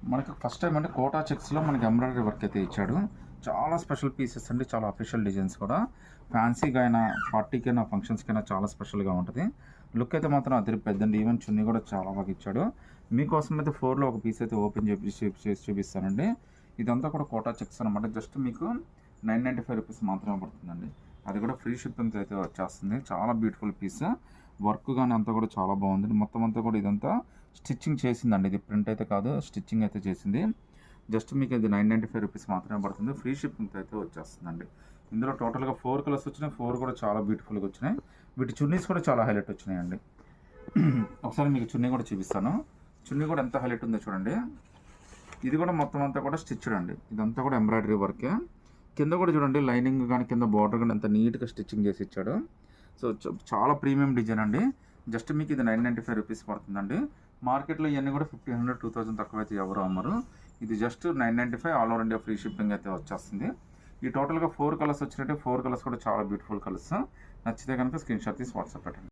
మనకి first time అంటే quota చెక్స్లో మనకి ఎంబ్రాయిడరీ వర్క్ అయితే ఇచ్చాడు. చాలా స్పెషల్ పీసెస్ అండి, చాలా అఫీషియల్ డిజైన్స్ కూడా. ఫ్యాన్సీగా అయినా పార్టీకైనా ఫంక్షన్స్కైనా చాలా స్పెషల్గా ఉంటుంది. లుక్ అయితే మాత్రం అదిరి పెద్దండి. ఈవెన్ చున్నీ కూడా చాలా బాగా ఇచ్చాడు. మీకోసం అయితే 4లో ఒక పీస్ అయితే ఓపెన్ చేసి చూపిస్తానండి. ఇదంతా కూడా కోటా చెక్స్ అనమాట. జస్ట్ మీకు 995 రూపీస్ మాత్రమే పడుతుందండి. అది కూడా ఫ్రీ షిప్పింగ్తో అయితే వచ్చేస్తుంది. చాలా బ్యూటిఫుల్ పీస్. వర్క్ కానీ అంతా కూడా చాలా బాగుంది. మొత్తం అంతా కూడా ఇదంతా స్టిచ్చింగ్ చేసిందండి. ఇది ప్రింట్ అయితే కాదు, స్టిచ్చింగ్ అయితే చేసింది. జస్ట్ మీకు ఇది 995 రూపీస్ మాత్రమే పడుతుంది. ఫ్రీ షిప్పింగ్తో అయితే వచ్చేస్తుందండి. ఇందులో టోటల్గా 4 కలర్స్ వచ్చినాయి. 4 కూడా చాలా బ్యూటిఫుల్గా వచ్చినాయి. వీటి చున్నీస్ కూడా చాలా హైలైట్ వచ్చినాయండి. ఒకసారి మీకు చున్నీ కూడా చూపిస్తాను. చున్నీ కూడా ఎంత హైలైట్ ఉందో చూడండి. ఇది కూడా మొత్తం అంతా కూడా స్టిచ్డ్ అండి. ఇదంతా కూడా ఎంబ్రాయిడరీ వర్కే. కింద కూడా చూడండి, లైనింగ్ కానీ కింద బార్డర్ కానీ ఎంత నీట్గా స్టిచ్చింగ్ చేసి ఇచ్చాడు. సో చాలా ప్రీమియం డిజైన్ అండి. జస్ట్ మీకు ఇది 995 రూపీస్ పడుతుందండి. మార్కెట్లో ఇవన్నీ కూడా 1500, 2000 తక్కువ అయితే ఎవరు అమ్మరు. ఇది just 995 all over India free shipping అయితే వచ్చేస్తుంది. ఈ టోటల్గా 4 కలర్స్ వచ్చినట్టే. 4 కలర్స్ కూడా చాలా బ్యూటిఫుల్ కలర్స్. నచ్చితే కనుక స్క్రీన్ షాట్ తీసి వాట్సాప్ పెట్టండి.